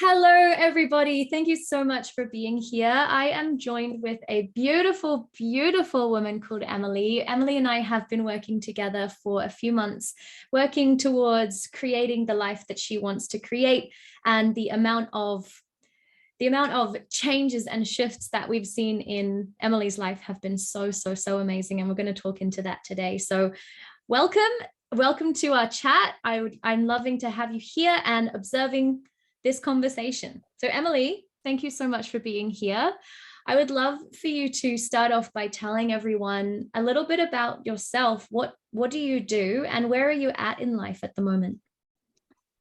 Hello, everybody. Thank you so much for being here. I am joined with a beautiful, beautiful woman called Emily. Emily and I have been working together for a few months, working towards creating the life that she wants to create. And the amount of changes and shifts that we've seen in Emily's life have been so amazing. And we're going to talk into that today. So welcome. Welcome to our chat. I'm loving to have you here and observing this conversation. So Emily, thank you so much for being here. I would love for you to start off by telling everyone a little bit about yourself. What do you do and where are you at in life at the moment?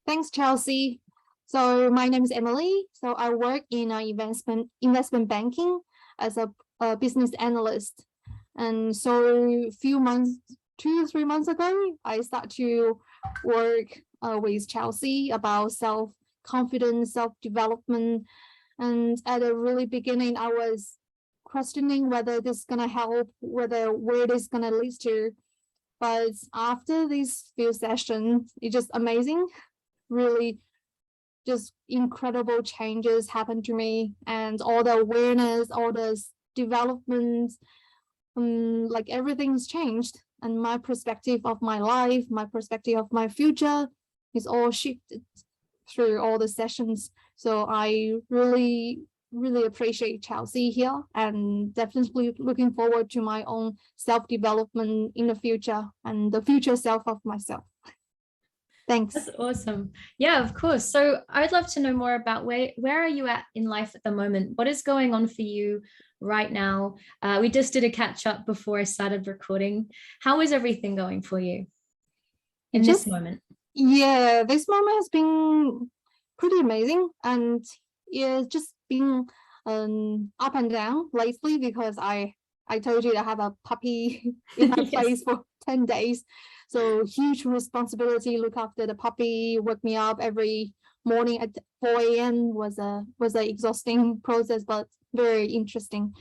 Thanks, Chelsea. So my name is Emily. So I work in investment banking as a business analyst. And so a few months, 2 or 3 months ago, I started to work with Chelsea about self-confidence, self-development. And at the really beginning, I was questioning whether this is gonna help, where this is gonna lead to. But after these few sessions, it's just amazing. Really just incredible changes happened to me, and all the awareness, all the developments, like everything's changed, and my perspective of my life, my perspective of my future is all shifted through all the sessions. So I really appreciate Chelsea here, and definitely looking forward to my own self-development in the future and the future self of myself. Thanks. That's awesome. Yeah, of course. So I'd love to know more about where are you at in life at the moment? What is going on for you right now? We just did a catch up before I started recording. How is everything going for you in this moment? Yeah, this moment has been pretty amazing, and it's just been up and down lately because I told you I have a puppy in my place for 10 days. So huge responsibility, look after the puppy, wake me up every morning at 4 a.m. was a exhausting process, but very interesting.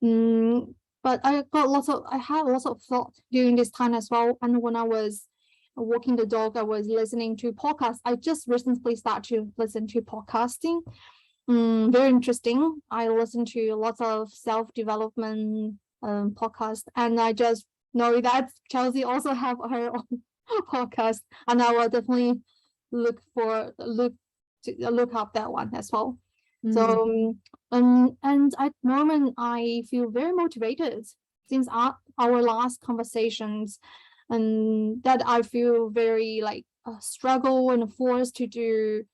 But I had lots of thought during this time as well. And when I was walking the dog, I was listening to podcasts. I just recently started to listen to podcasting. Very interesting. I listen to lots of self-development podcasts, and I just know that Chelsea also have her own podcast, and I will definitely look up that one as well. So and at the moment I feel very motivated since our last conversations, and that I feel very like struggle and forced to do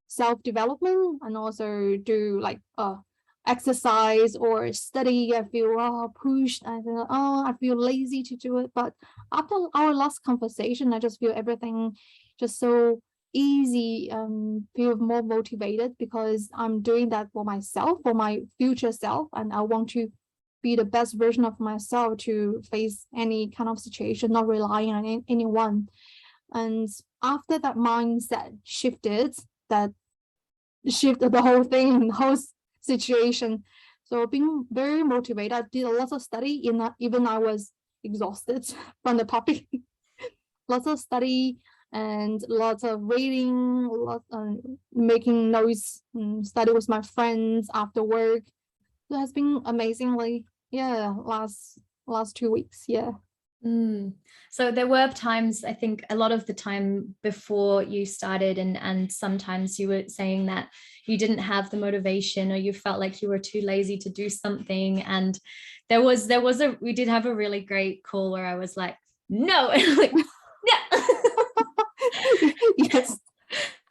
self-development and also do like exercise or study. I feel pushed. I feel lazy to do it. But after our last conversation, I just feel everything just so easy, feel more motivated because I'm doing that for myself, for my future self, and I want to be the best version of myself to face any kind of situation, not relying on anyone. And after that mindset shifted, that shifted the whole thing, the whole situation. So being very motivated, I did a lot of study, even I was exhausted from the puppy. Lots of study and lots of reading, making notes, study with my friends after work. It has been amazingly, yeah, last 2 weeks, yeah. So there were times, I think a lot of the time before you started, and sometimes you were saying that you didn't have the motivation or you felt like you were too lazy to do something. And we did have a really great call where I was like, no, like, yeah. Yes.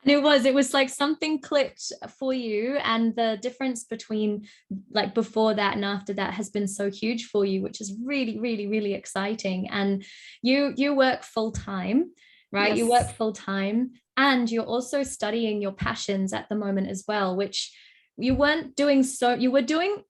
And it was like something clicked for you, and the difference between like before that and after that has been so huge for you, which is really exciting. And you work full time, right? Yes. You work full time and you're also studying your passions at the moment as well, which you weren't doing. So you were doing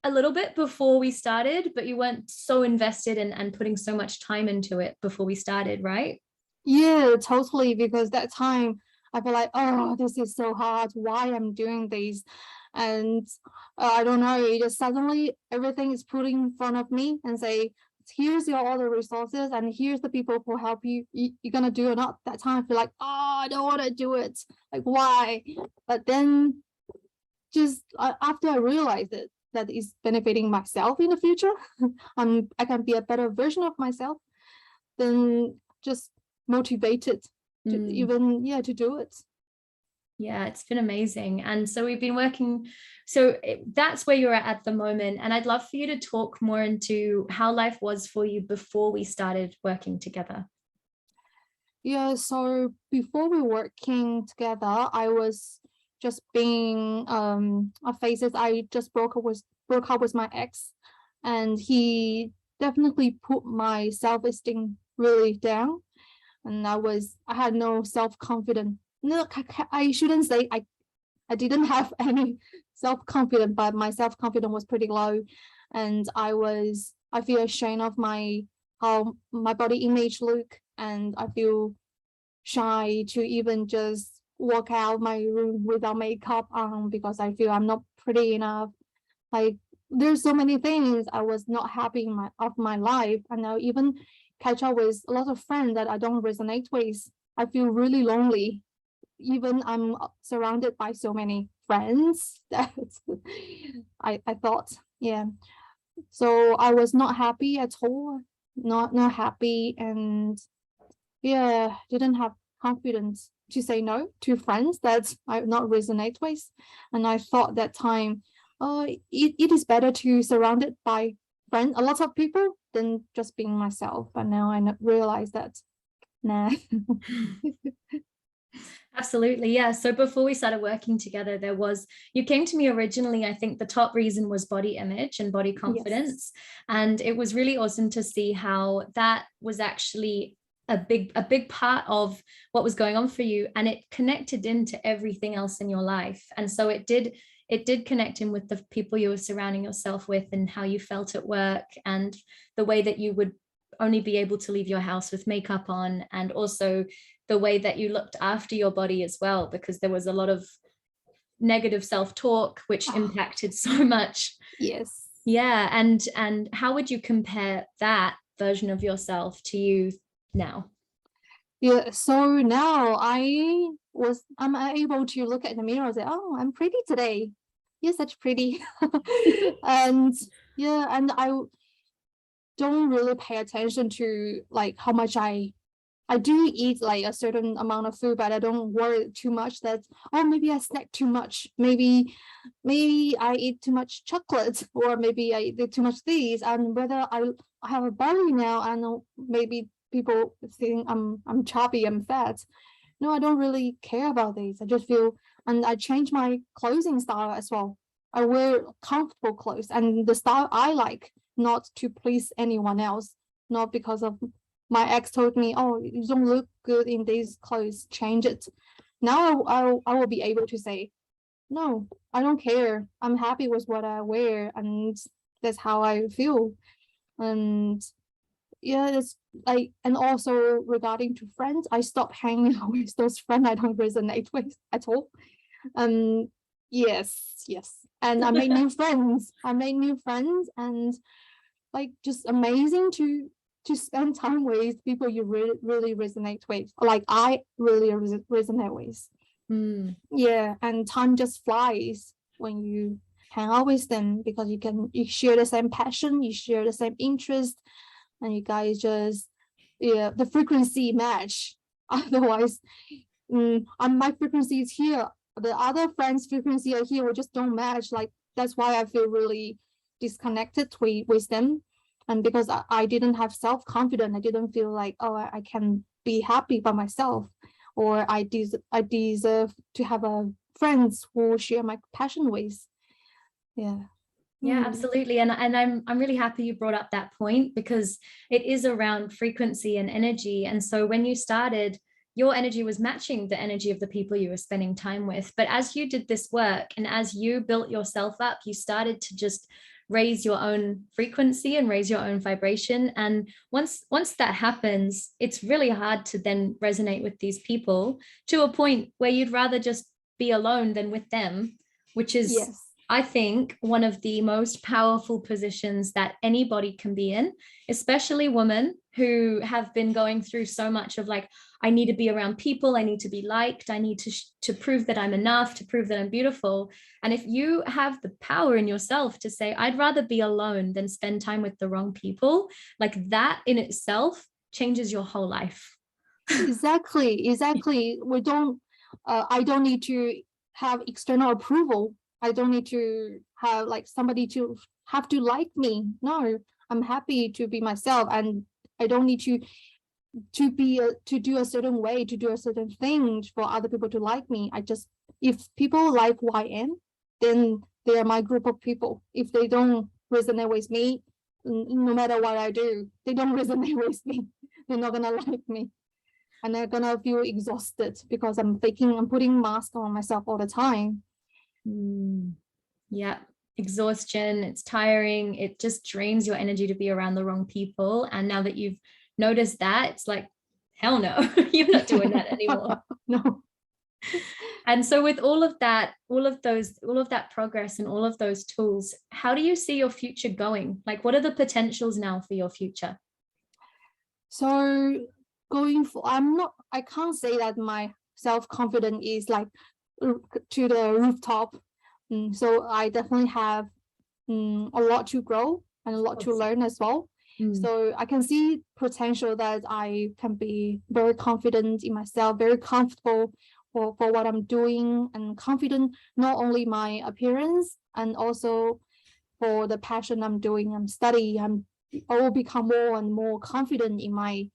a little bit before we started, but you weren't so invested and putting so much time into it before we started, right? Yeah, totally. Because that time I feel like, oh, this is so hard. Why I'm doing this? And I don't know. It just suddenly everything is put in front of me and say, here's your all the resources, and here's the people who help you. You're gonna do or not. That time I feel like, oh, I don't want to do it. Like, why? But then just after I realized it, that is benefiting myself in the future, I can be a better version of myself, then just motivated to even to do it. Yeah, it's been amazing. And so we've been working, that's where you're at the moment. And I'd love for you to talk more into how life was for you before we started working together. Yeah, so before we working together, I was just being a phases. I just broke up with my ex, and he definitely put my self-esteem really down, and I had no self-confidence. No, I shouldn't say I didn't have any self-confidence, but my self-confidence was pretty low, and I feel ashamed of how my body image look, and I feel shy to even just walk out my room without makeup on because I feel I'm not pretty enough. Like, there's so many things I was not happy in my life, and I even catch up with a lot of friends that I don't resonate with. I feel really lonely, even I'm surrounded by so many friends that I thought, yeah. So I was not happy at all, not happy, and yeah, didn't have confidence to say no to friends that I not resonate with. And I thought that time, oh, it is better to surround it by friends, a lot of people, than just being myself. But now I realize that, nah. Absolutely. Yeah. So before we started working together, you came to me originally, I think the top reason was body image and body confidence. Yes. And it was really awesome to see how that was actually a big part of what was going on for you. And it connected into everything else in your life. And so it did connect in with the people you were surrounding yourself with and how you felt at work and the way that you would only be able to leave your house with makeup on, and also the way that you looked after your body as well, because there was a lot of negative self-talk which impacted so much. Yes. Yeah. And how would you compare that version of yourself to you now? Yeah, so now I'm able to look at the mirror and say, oh, I'm pretty today. You're such pretty. And yeah, and I don't really pay attention to like how much I do eat like a certain amount of food, but I don't worry too much that, oh, maybe I snack too much. Maybe I eat too much chocolate, or maybe I eat too much these, and whether I have a belly now, and maybe people think I'm chubby, I'm fat. No, I don't really care about these. I just feel, and I change my clothing style as well. I wear comfortable clothes and the style I like, not to please anyone else, not because of my ex told me, oh, you don't look good in these clothes, change it. Now I will be able to say, no, I don't care. I'm happy with what I wear, and that's how I feel. And yeah, it's like, and also regarding to friends, I stopped hanging out with those friends I don't resonate with at all. Yes. And I made new friends. And like, just amazing to spend time with people you really resonate with, like I really resonate with. Yeah, and time just flies when you hang out with them, because you share the same passion, you share the same interest, and you guys just, yeah, the frequency match. Otherwise, my frequency is here, the other friends' frequency are here, we just don't match. Like, that's why I feel really disconnected with them. And because I didn't have self-confidence, I didn't feel like, oh, I can be happy by myself, or I deserve to have friends who share my passion with. Yeah. Yeah, absolutely. And I'm really happy you brought up that point, because it is around frequency and energy. And so when you started, your energy was matching the energy of the people you were spending time with. But as you did this work and as you built yourself up, you started to just raise your own frequency and raise your own vibration. And once that happens, it's really hard to then resonate with these people to a point where you'd rather just be alone than with them, which is, yes, I think one of the most powerful positions that anybody can be in, especially women who have been going through so much of like, I need to be around people, I need to be liked, I need to prove that I'm enough, to prove that I'm beautiful. And if you have the power in yourself to say, I'd rather be alone than spend time with the wrong people, like that in itself changes your whole life. Exactly. I don't need to have external approval. I don't need to have like somebody to have to like me. No, I'm happy to be myself, and I don't need to do a certain way, to do a certain thing for other people to like me. If people like who I am, then they are my group of people. If they don't resonate with me, no matter what I do, they don't resonate with me. They're not gonna like me. And they're gonna feel exhausted because I'm putting mask on myself all the time. Yeah, exhaustion, it's tiring, it just drains your energy to be around the wrong people. And now that you've noticed that, it's like, hell no, you're not doing that anymore. No. And so with all of that progress and all of those tools, how do you see your future going? Like, what are the potentials now for your future? So I can't say that my self-confidence is like to the rooftop. So I definitely have a lot to grow and a lot to learn as well. So I can see potential that I can be very confident in myself, very comfortable for what I'm doing, and confident not only my appearance and also for the passion I'm doing. I'm studying. I will become more and more confident in my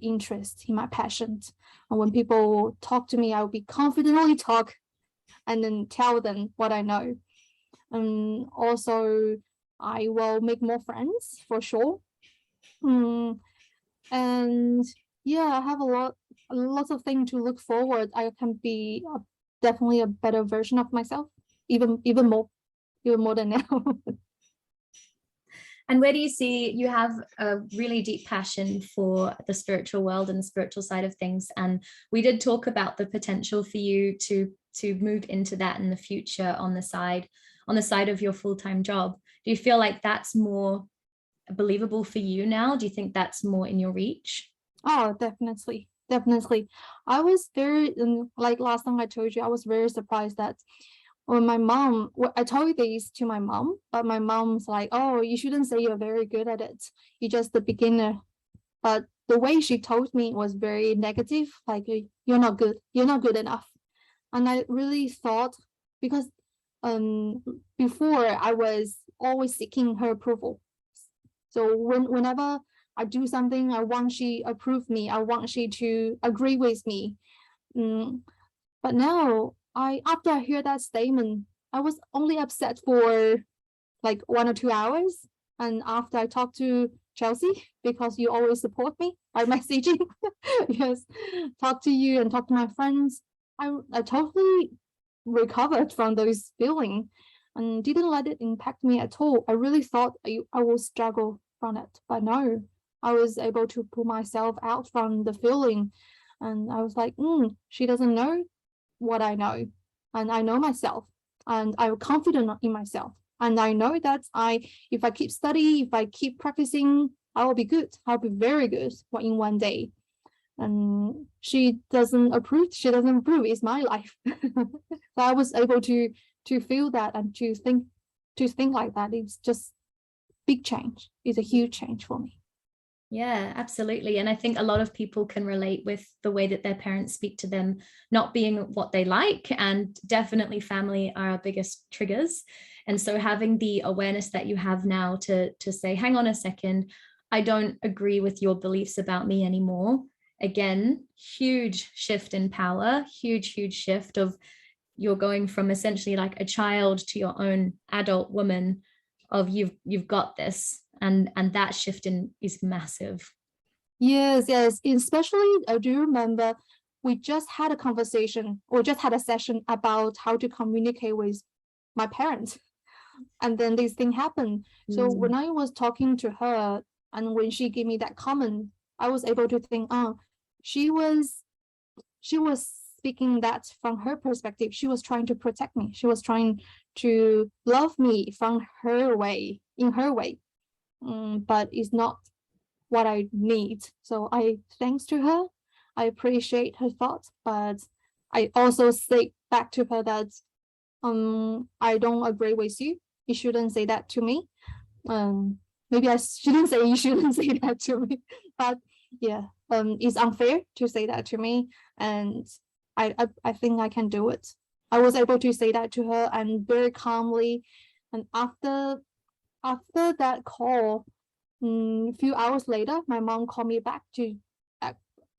interest, in my passions. And when people talk to me, I will be confidently talk and then tell them what I know. And also I will make more friends for sure. And yeah, I have lots of things to look forward. I can be definitely a better version of myself, even more than now. And where do you see, you have a really deep passion for the spiritual world and the spiritual side of things. And we did talk about the potential for you to move into that in the future on the side of your full-time job. Do you feel like that's more believable for you now? Do you think that's more in your reach? Oh, definitely. I was very, like last time I told you, I was very surprised that when I told this to my mom, but my mom's like, oh, you shouldn't say you're very good at it. You're just a beginner. But the way she told me was very negative, like you're not good enough. And I really thought, because before I was always seeking her approval. So whenever I do something, I want she approve me. I want she to agree with me. But now, after I hear that statement, I was only upset for like 1 or 2 hours. And after I talked to Chelsea, because you always support me by messaging, yes, talk to you and talk to my friends, I totally recovered from those feelings and didn't let it impact me at all. I really thought I will struggle from it, but no, I was able to pull myself out from the feeling. And I was like, she doesn't know what I know, and I know myself, and I'm confident in myself, and I know that if I keep studying, if I keep practicing, I will be good. I'll be very good in one day. And she doesn't approve. It's my life. So I was able to feel that and to think like that. It's just big change. It's a huge change for me. Yeah, absolutely. And I think a lot of people can relate with the way that their parents speak to them not being what they like, and definitely family are our biggest triggers. And so having the awareness that you have now to say, hang on a second, I don't agree with your beliefs about me anymore. Again, huge shift in power, huge shift of you're going from essentially like a child to your own adult woman of you've got this. And that shift is massive. Yes, especially I do remember we just had a conversation or just had a session about how to communicate with my parents, and then this thing happened. So when I was talking to her and when she gave me that comment, I was able to think, oh, she was speaking that from her perspective. She was trying to protect me. She was trying to love me from her way, in her way. But it's not what I need. So I thanks to her. I appreciate her thoughts, but I also say back to her that I don't agree with you. You shouldn't say that to me. Maybe I shouldn't say you shouldn't say that to me, but yeah, it's unfair to say that to me, and I think I can do it. I was able to say that to her and very calmly, and after that call, a few hours later, my mom called me back to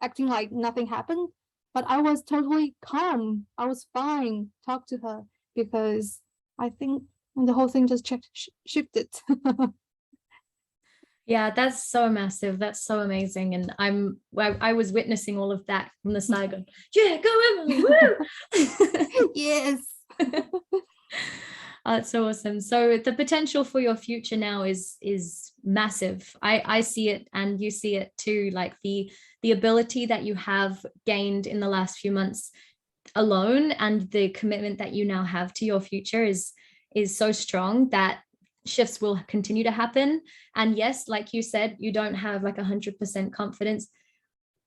acting like nothing happened, but I was totally calm. I was fine. Talk to her because I think the whole thing just shifted. Yeah, that's so massive. That's so amazing. And I was witnessing all of that from the side going, yeah, go Emily, woo! Yes. That's so awesome. So the potential for your future now is massive. I see it and you see it too, like the ability that you have gained in the last few months alone and the commitment that you now have to your future is so strong that shifts will continue to happen. And yes, like you said, you don't have like 100% confidence.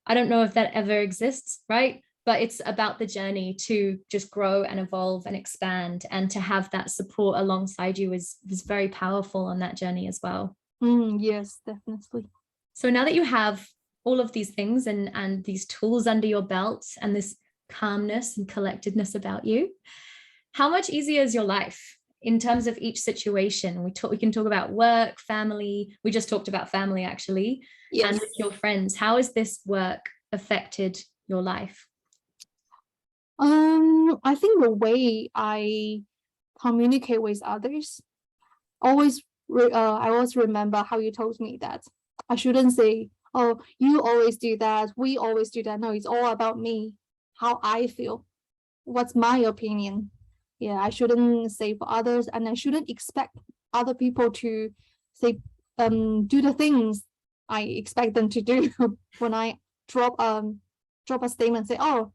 I don't know if that ever exists, right? But it's about the journey to just grow and evolve and expand, and to have that support alongside you is very powerful on that journey as well. Yes, definitely. So now that you have all of these things and these tools under your belt and this calmness and collectedness about you, how much easier is your life in terms of each situation? We can talk about work, family. We just talked about family actually. Yes. And with your friends. How has this work affected your life? I think the way I communicate with others, I always remember how you told me that I shouldn't say, oh, you always do that, we always do that. No, it's all about me, how I feel, what's my opinion. Yeah, I shouldn't say for others, and I shouldn't expect other people to say, do the things I expect them to do. When I drop a statement, say, oh,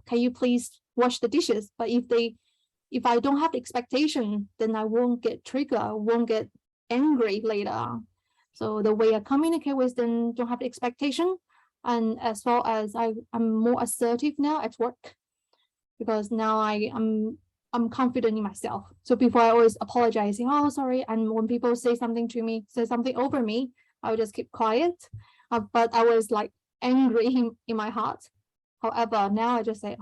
can you please wash the dishes? But if I don't have the expectation, then I won't get triggered, I won't get angry later on. So the way I communicate with them, don't have the expectation. And as well as I'm more assertive now at work, because now I'm confident in myself. So before I always apologize, saying, oh, sorry. And when people say something to me, say something over me, I would just keep quiet. But I was like angry in my heart. However, now I just say,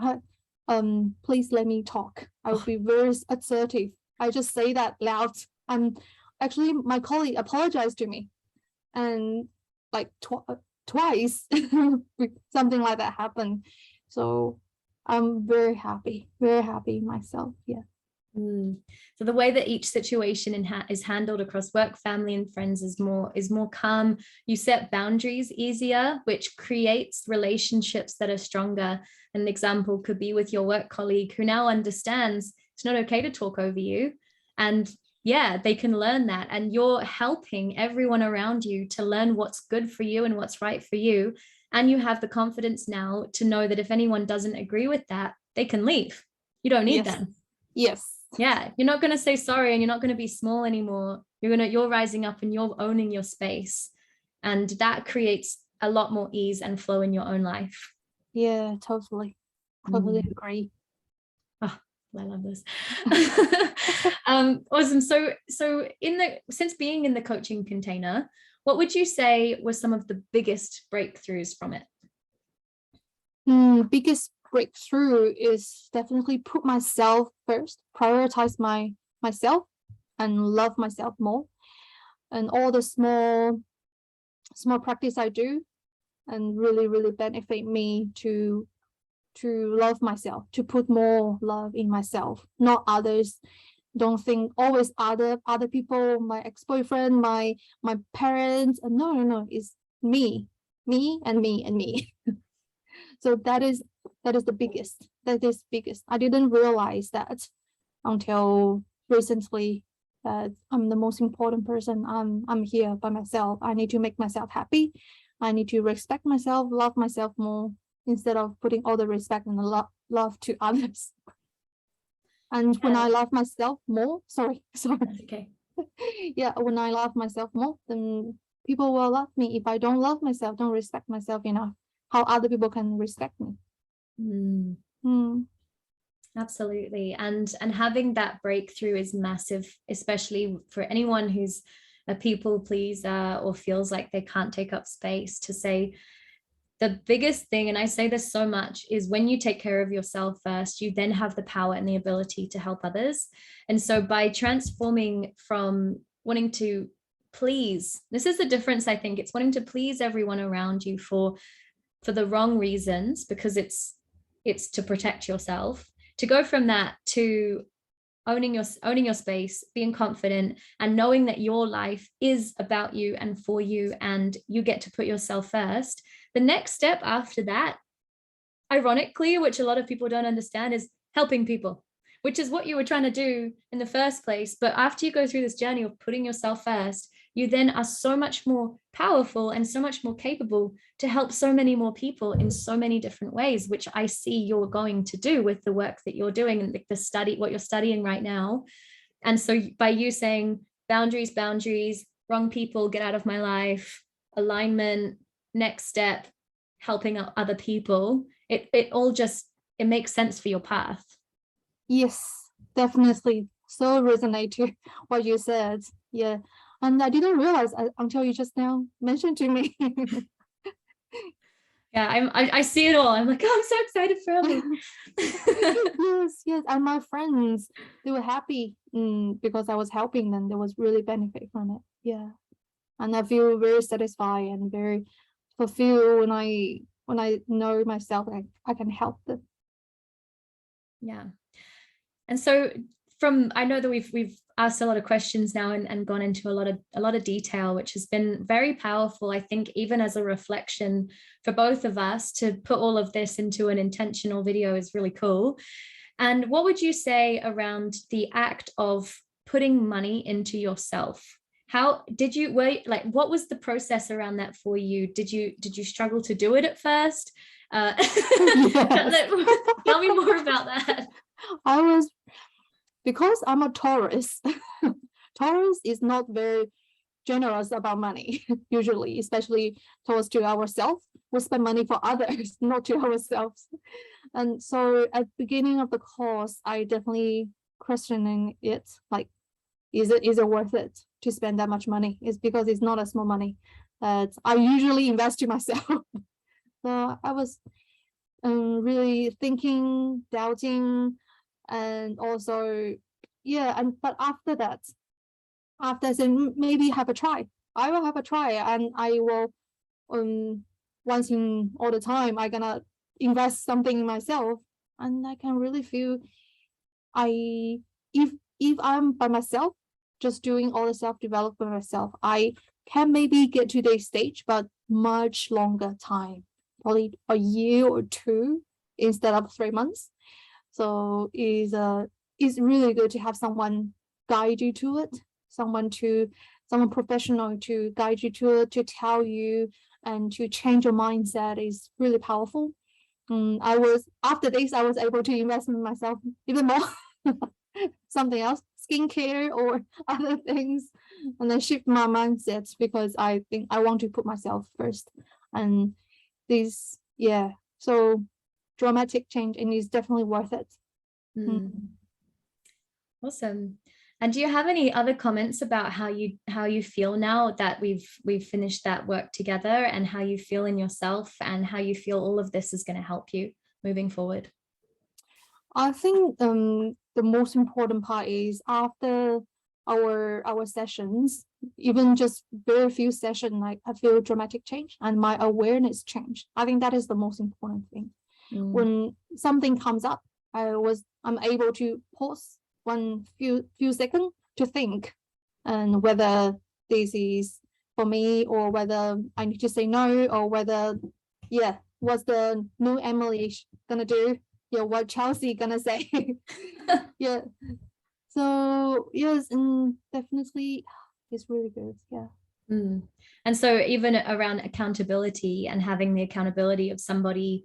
please let me talk. I will be very assertive. I just say that loud. And actually, my colleague apologized to me, and like twice, something like that happened. So I'm very happy myself. Yeah. So the way that each situation is handled across work, family, and friends is more calm. You set boundaries easier, which creates relationships that are stronger. An example could be with your work colleague who now understands it's not okay to talk over you, and yeah, they can learn that, and you're helping everyone around you to learn what's good for you and what's right for you. And you have the confidence now to know that if anyone doesn't agree with that, they can leave. You don't need them. Yes. Yeah, you're not going to say sorry, and you're not going to be small anymore. You're rising up and you're owning your space, and that creates a lot more ease and flow in your own life. Yeah, totally agree. Oh, I love this. Awesome. So since being in the coaching container, what would you say was some of the biggest breakthroughs from it? Biggest breakthrough is definitely put myself first, prioritize myself, and love myself more. And all the small practice I do, and really benefit me to love myself, to put more love in myself, not others. Don't think always other people, my ex-boyfriend, my parents. No, it's me and me. So that is the biggest. I didn't realize that until recently, that I'm the most important person. I'm here by myself. I need to make myself happy. I need to respect myself, love myself more. instead of putting all the respect and the love to others. And when I love myself more, sorry. That's okay. Yeah, when I love myself more, then people will love me. If I don't love myself, don't respect myself enough, how other people can respect me? Absolutely. And having that breakthrough is massive, especially for anyone who's a people pleaser or feels like they can't take up space, to say the biggest thing, and I say this so much, is when you take care of yourself first, you then have the power and the ability to help others. And so by transforming from wanting to please, this is the difference, I think, it's wanting to please everyone around you for the wrong reasons, because it's to protect yourself, to go from that to owning your space, being confident, and knowing that your life is about you and for you, and you get to put yourself first. The next step after that, ironically, which a lot of people don't understand, is helping people, which is what you were trying to do in the first place. But after you go through this journey of putting yourself first, you then are so much more powerful and so much more capable to help so many more people in so many different ways, which I see you're going to do with the work that you're doing and the study, what you're studying right now. And so by you saying boundaries, wrong people, get out of my life, alignment, next step, helping out other people, it all just, it makes sense for your path. Yes, definitely. So resonate to what you said. Yeah. And I didn't realize until you just now mentioned to me. Yeah, I see it all. I'm like, oh, I'm so excited for them. Yes. And my friends, they were happy because I was helping them. There was really benefit from it. Yeah. And I feel very satisfied and very fulfilled when I know myself, I can help them. Yeah. And so I know that we've asked a lot of questions now and gone into a lot of detail, which has been very powerful, I think, even as a reflection for both of us. To put all of this into an intentional video is really cool. And what would you say around the act of putting money into yourself? How did you, what was the process around that for you? Did you struggle to do it at first? Yes. Tell me more about that. Because I'm a Taurus. Taurus is not very generous about money, usually, especially towards to ourselves. We spend money for others, not to ourselves. And so at the beginning of the course, I definitely questioning it, like, is it worth it to spend that much money? It's because it's not a small money that I usually invest to myself. So I was really thinking, doubting, and also, but after that, after saying maybe have a try, I will have a try, and I will once in all the time I gonna invest something in myself, and I can really feel if I'm by myself, just doing all the self-development myself, I can maybe get to this stage, but much longer time, probably a year or two instead of 3 months. So it's really good to have someone guide you to it, someone professional to guide you to it, to tell you and to change your mindset is really powerful. After this, I was able to invest in myself even more. Something else, skincare or other things, and then shift my mindset because I think I want to put myself first. And this, so dramatic change, and it's definitely worth it. Awesome. And do you have any other comments about how you feel now that we've finished that work together, and how you feel in yourself, and how you feel all of this is going to help you moving forward? I think the most important part is after our sessions, even just very few sessions, like I feel dramatic change and my awareness change. I think that is the most important thing. When something comes up, I'm able to pause one few seconds to think, and whether this is for me, or whether I need to say no, or whether what's the new Emily gonna do, what Chelsea gonna say. So yes, and definitely it's really good. And so even around accountability, and having the accountability of somebody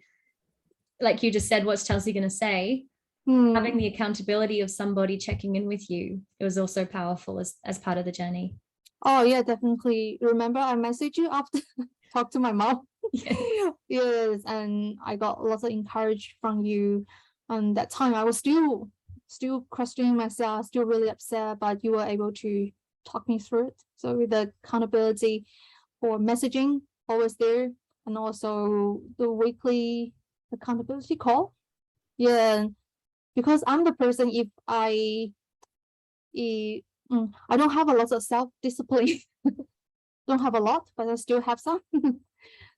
like you just said, what's Chelsea going to say? Having the accountability of somebody checking in with you, it was also powerful as part of the journey. Oh yeah, definitely. Remember I messaged you after talk to my mom? Yes. Yes, and I got lots of encouragement from you. And that time I was still questioning myself, still really upset, but you were able to talk me through it. So with the accountability for messaging always there, and also the weekly accountability call. Yeah, because I'm the person, if I don't have a lot of self-discipline. Don't have a lot, but I still have some.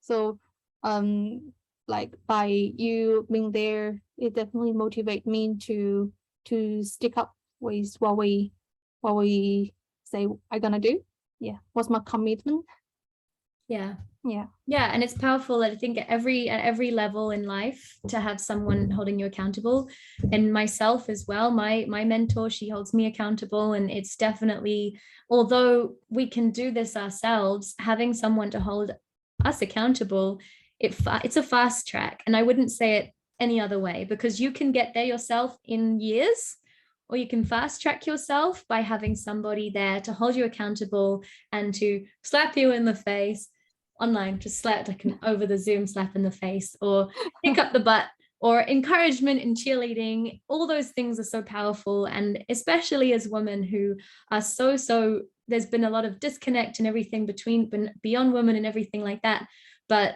So like by you being there, it definitely motivate me to stick up with what we say I'm gonna do. Yeah, what's my commitment? Yeah. Yeah. Yeah, and it's powerful, I think, at every level in life to have someone holding you accountable. And myself as well, my mentor, she holds me accountable. And it's definitely, although we can do this ourselves, having someone to hold us accountable, it's a fast track. And I wouldn't say it any other way, because you can get there yourself in years, or you can fast track yourself by having somebody there to hold you accountable and to slap you in the face online, just slap, like an over the Zoom slap in the face, or pick up the butt, or encouragement in cheerleading. All those things are so powerful. And especially as women who are so there's been a lot of disconnect and everything beyond women and everything like that. But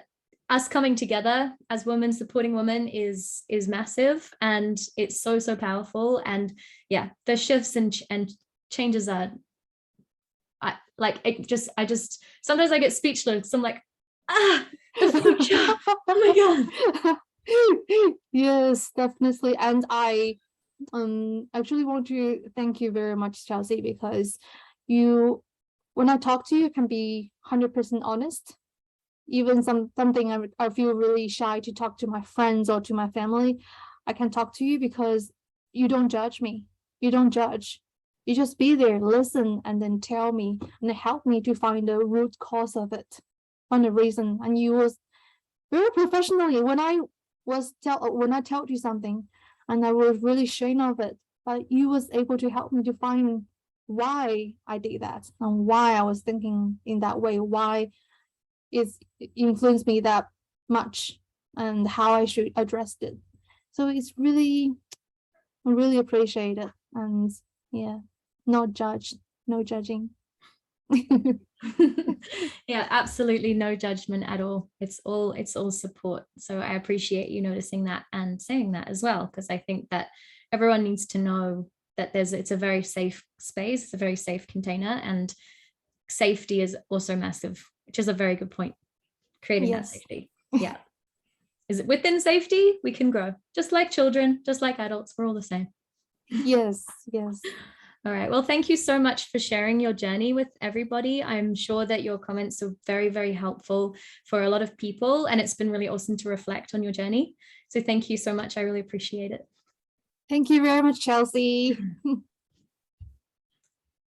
us coming together as women, supporting women is massive, and it's so powerful. And yeah, the shifts and changes are, I just sometimes I get speechless. I'm like, the future. Oh my God. Yes, definitely. And I actually want to thank you very much, Chelsea, because when I talk to you, can be 100% honest. Even something I feel really shy to talk to my friends or to my family, I can talk to you because you don't judge me. You don't judge. You just be there, listen, and then tell me and help me to find the root cause of it, find the reason. And you was very professionally when I told you something, and I was really ashamed of it, but you was able to help me to find why I did that and why I was thinking in that way, why it influenced me that much, and how I should address it. So it's really, I really appreciate it. And yeah, no judging. Yeah, absolutely no judgment at all. It's all support. So I appreciate you noticing that and saying that as well, because I think that everyone needs to know that it's a very safe space, it's a very safe container, and safety is also massive, which is a very good point. Creating that safety. Yeah. Is it within safety? We can grow, just like children, just like adults. We're all the same. Yes. All right. Well, thank you so much for sharing your journey with everybody. I'm sure that your comments are very, very helpful for a lot of people, and it's been really awesome to reflect on your journey. So thank you so much. I really appreciate it. Thank you very much, Chelsea.